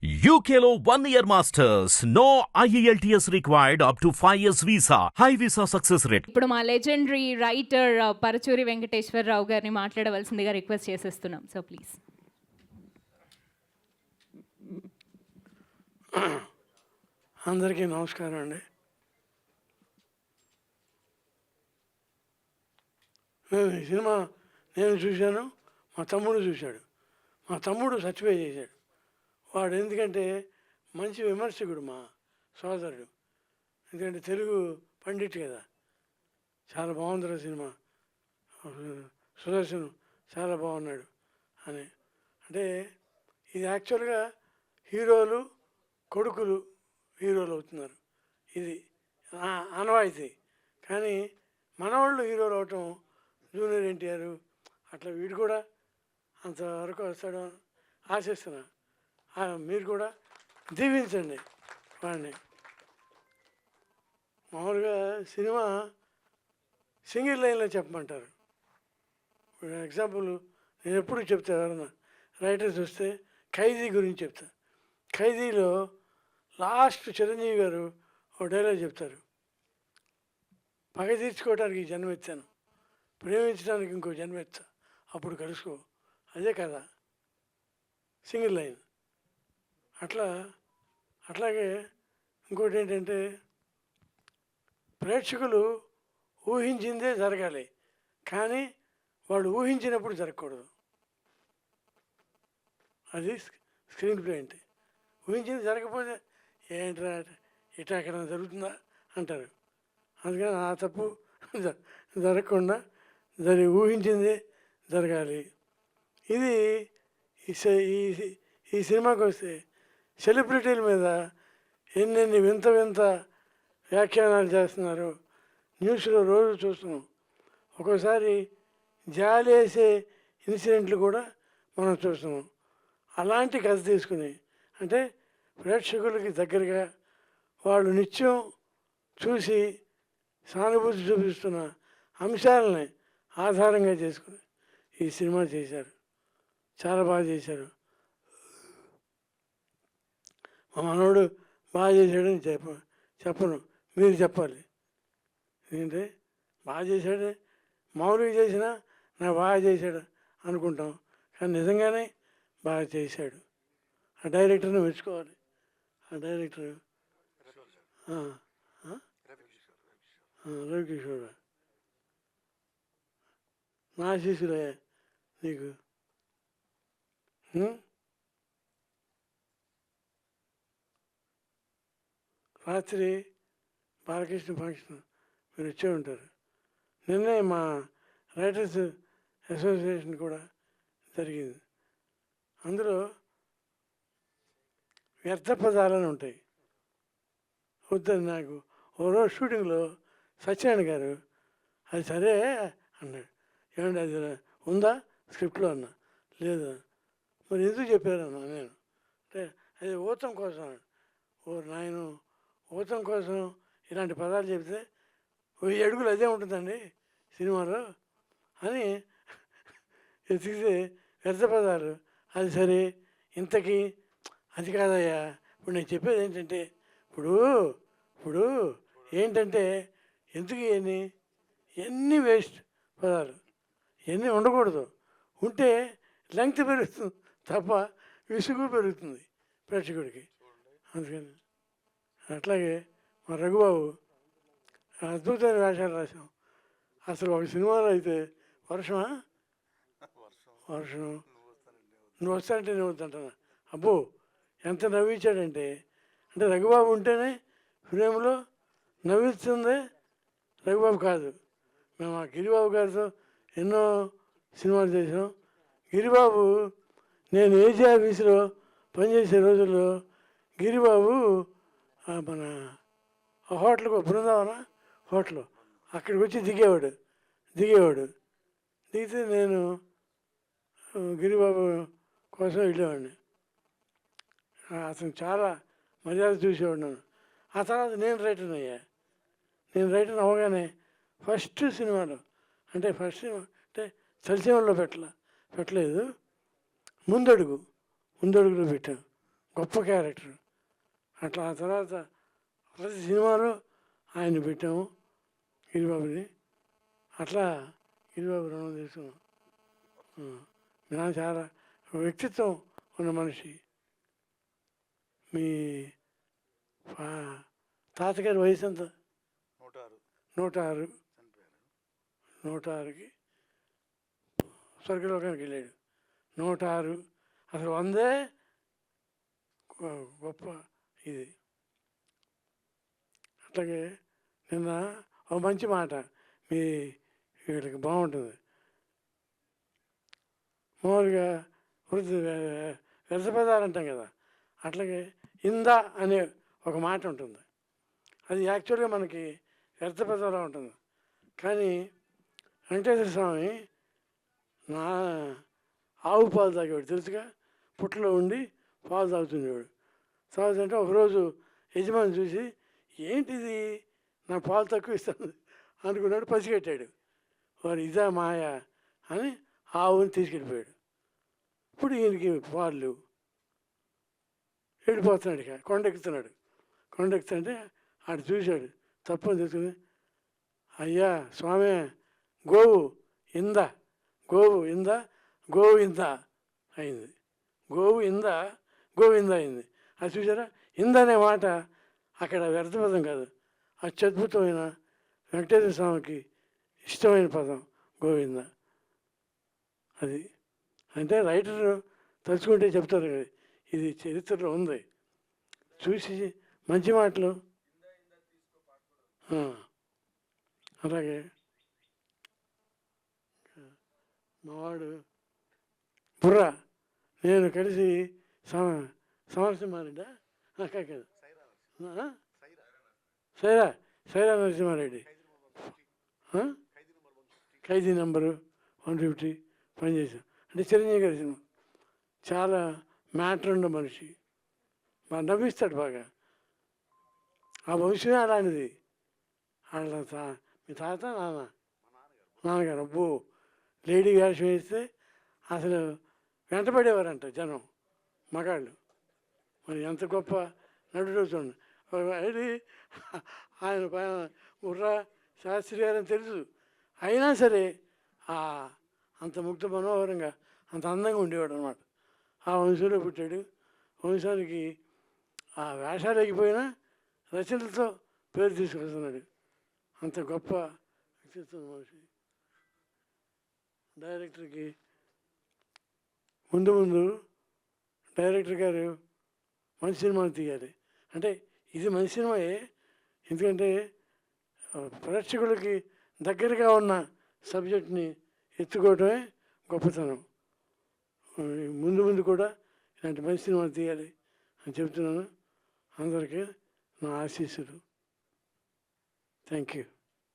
UKLO 1 year masters. No IELTS required up to 5 years visa. High visa success rate. ఇప్పుడు మా legendary writer Paruchuri Venkateswararao గారిని మాట్లాడవలసిందిగా request చేసేస్తున్నాం. So please. అందరికీ నమస్కారం అండి. ఈ సినిమా నేను చూశాను, మా తమ్ముడు చూశాడు. మా తమ్ముడు సర్టిఫై చేశాడు. వాడు ఎందుకంటే మంచి విమర్శకుడు, మా సోదరుడు. ఎందుకంటే తెలుగు పండిట్ కదా. చాలా బాగుందిరా సినిమా, సుదర్శన్ చాలా బాగున్నాడు అని. అంటే ఇది యాక్చువల్గా హీరోలు కొడుకులు హీరోలు అవుతున్నారు, ఇది ఆనవాయితీ. కానీ మనవాళ్ళు హీరోలు అవటం, జూనియర్ ఎన్టీఆర్ అట్లా వీడు కూడా అంతవరకు వస్తాడు ఆశిస్తున్నా. మీరు కూడా దీవించండి వాడిని. మామూలుగా సినిమా సింగిల్ లైన్లో చెప్పమంటారు. ఇప్పుడు ఎగ్జాంపుల్ నేను ఎప్పుడు చెప్తా, ఎవరన్నా రైటర్స్ వస్తే ఖైదీ గురించి చెప్తా. ఖైదీలో లాస్ట్ చిరంజీవి గారు ఒక డైలాగ్ చెప్తారు, పగ తీర్చుకోవడానికి జన్మెత్తాను, ప్రేమించడానికి ఇంకో జన్మెత్తా, అప్పుడు కలుసుకో. అదే కదా సింగిల్ లైన్. అట్లాగే ఇంకోటి ఏంటంటే ప్రేక్షకులు ఊహించిందే జరగాలి, కానీ వాళ్ళు ఊహించినప్పుడు జరగకూడదు. అది స్క్రీన్ ప్లే అంటే. ఊహించింది జరగకపోతే ఏంట్రా ఇట్లా అక్కడ జరుగుతుందా అంటారు. అందుకని ఆ తప్పు జరగకుండా ఊహించిందే జరగాలి. ఇది ఈ సినిమాకి వస్తే సెలబ్రిటీల మీద ఎన్నెన్ని వింత వింత వ్యాఖ్యానాలు చేస్తున్నారు. న్యూస్లో రోజు చూస్తున్నాం. ఒక్కోసారి జాలి వేసే ఇన్సిడెంట్లు కూడా మనం చూస్తున్నాం. అలాంటి కథ తీసుకుని, అంటే ప్రేక్షకులకి దగ్గరగా వాళ్ళు నిత్యం చూసి సానుభూతి చూపిస్తున్న అంశాలని ఆధారంగా చేసుకుని ఈ సినిమా చేశారు. చాలా బాగా చేశారు. మా మనోడు బాగా చేశాడని చెప్పను, మీరు చెప్పాలి. ఎందుకంటే బాగా చేశాడే, మామూలుగా చేసినా నాకు బాగా చేశాడు అనుకుంటాం, కానీ నిజంగానే బాగా చేశాడు. ఆ డైరెక్టర్ని మెచ్చుకోవాలి. ఆ డైరెక్టర్ రవికిషోర్, నా శిష్యులే నీకు. రాత్రి బాలకృష్ణ ఫంక్షన్ మీరు వచ్చే ఉంటారు. నిన్నే మా రైటర్స్ అసోసియేషన్ కూడా జరిగింది. అందులో వ్యర్థ పదాలని ఉంటాయి. వద్దని నాకు ఓ రోజు షూటింగ్లో సత్యనారాయణ గారు అది సరే అన్నాడు. ఏమంటే అది ఉందా స్క్రిప్ట్లో అన్నా. లేదు. మరి ఎందుకు చెప్పారన్నా నేను. అంటే అది ఊతం కోసం. ఓ నాయను, ఊతం కోసం ఇలాంటి పదాలు చెప్తే 1000 అడుగులు అదే ఉంటుందండి సినిమాలో అని ఎతికితే వ్యర్థ పదాలు. అది సరే, ఇంతకీ అది కాదయ్యా. ఇప్పుడు నేను చెప్పేది ఏంటంటే, ఇప్పుడు ఏంటంటే ఎందుకు ఎన్ని వేస్ట్ పదాలు, ఇవన్నీ ఉండకూడదు. ఉంటే లెంగ్త్ పెరుగుతుంది తప్ప విసుగు పెరుగుతుంది ప్రేక్షకుడికి. అందుకని అట్లాగే మా రఘుబాబు అద్భుతమైన వేషాలు రాసాం. అసలు ఒక సినిమాలో అయితే వర్షం నువ్వు వస్తానంటే నేను వద్దంటున్నా. అబ్బో ఎంత నవ్వించాడంటే, అంటే రఘుబాబు ఉంటేనే ఫ్రేమ్లో నవ్విస్తుంది రఘుబాబు కాదు. మేము ఆ గిరిబాబు గారితో ఎన్నో సినిమాలు చేసాం. గిరిబాబు, నేను ఏజీ ఆఫీసులో పనిచేసే రోజుల్లో గిరిబాబు మన హోటల్కు, బృందావన హోటల్, అక్కడికి వచ్చి దిగేవాడు. దిగితే నేను గిరిబాబు కోసం వెళ్ళేవాడిని. అతను చాలా మర్యాద చూసేవాడు నన్ను. ఆ తర్వాత నేను రైటర్ అయ్యా. నేను రైటర్ అవ్వగానే ఫస్ట్ సినిమాలో, అంటే ఫస్ట్ సినిమా అంటే చలిసీమల్లో పెట్టలేదు, ముందడుగులో పెట్టాను. గొప్ప క్యారెక్టర్. అట్లా ఆ తర్వాత ప్రతి సినిమాలో ఆయన పెట్టాము గిరిబాబుని. అట్లా గిరిబాబు రుణం తీసుకున్నాం. మీ నాన్న చాలా వ్యక్తిత్వం ఉన్న మనిషి. మీ తాతగారి వయసు ఎంత? 106. 106కి స్వర్గలోకానికి వెళ్ళాడు. 106 అసలు 100 గొప్ప ఇది. అట్లాగే నిన్న ఒక మంచి మాట మీ వీళ్ళకి బాగుంటుంది. మామూలుగా వృద్ధి వ్యర్థ పదాలు అంటాం కదా, అట్లాగే ఇందా అనే ఒక మాట ఉంటుంది. అది యాక్చువల్గా మనకి వ్యర్థ పదాలు ఉంటుంది. కానీ వెంకటేశ్వర స్వామి నా ఆవు పాలు తాగేవాడు తెలుసుగా. పుట్టలో ఉండి పాలు తాగుతుండేవాడు. తాగుతుంటే ఒకరోజు యజమాని చూసి ఏంటిది నా పాలు తక్కువ ఇస్తాను అనుకున్నాడు. పసిగట్టాడు. వారు ఇదా మాయ అని ఆవుని తీసుకెళ్ళిపోయాడు. ఇప్పుడు ఈయనకి పాలు లేవు. వెళ్ళిపోతున్నాడు. ఇక కొండెక్కుతుంటే ఆడు చూశాడు. తప్పని తెలుసుకుని, అయ్యా స్వామి గోవు ఇందా అయింది. గోవింద అయింది. అది చూసారా, ఇంద అనే మాట అక్కడ వ్యర్థపదం కాదు, అత్యద్భుతమైన వెంకటేశ్వర స్వామికి ఇష్టమైన పదం గోవింద. అది అంటే రైటర్ తలుచుకుంటే చెప్తారు కదా, ఇది చరిత్రలో ఉంది. చూసి మంచి మాటలు. అలాగే మావాడు బుర్ర నేను కలిసి సమరసింహారెడ్డి కాదు సైరా నరసింహారెడ్డి ఖైదీ నెంబరు 150 పనిచేసాం. అంటే చిరంజీవి గారి సినిమా. చాలా మ్యాటర్ ఉన్న మనిషి, బాగా నవ్విస్తాడు బాగా. ఆ వంశమే అలాంటిది. వాళ్ళ మీ తాత నాన్నగారు అబ్బో లేడీ వేషం వేస్తే అసలు వెంటపడేవారంట జనం, మగాళ్ళు. మరి ఎంత గొప్ప నటుడు చూడండి. ఆయన బుర్రా శాస్త్రి గారని తెలుసు, అయినా సరే అంత ముగ్ధ మనోహరంగా అంత అందంగా ఉండేవాడు అనమాట. ఆ వంశంలో పుట్టాడు. వంశానికి ఆ వేషాలు ఎగిపోయినా రచనలతో పేరు తీసుకొస్తున్నాడు. అంత గొప్ప వ్యక్తిత్వం మనిషి. డైరెక్టర్కి ముందు డైరెక్టర్ గారు మంచి సినిమాలు తీయాలి. అంటే ఇది మంచి సినిమాయే, ఎందుకంటే ప్రేక్షకులకి దగ్గరగా ఉన్న సబ్జెక్ట్ని ఎత్తుకోవడమే గొప్పతనం. ముందు కూడా ఇలాంటి మంచి సినిమాలు తీయాలి అని చెప్తున్నాను. అందరికీ నా ఆశీస్సులు. Thank you.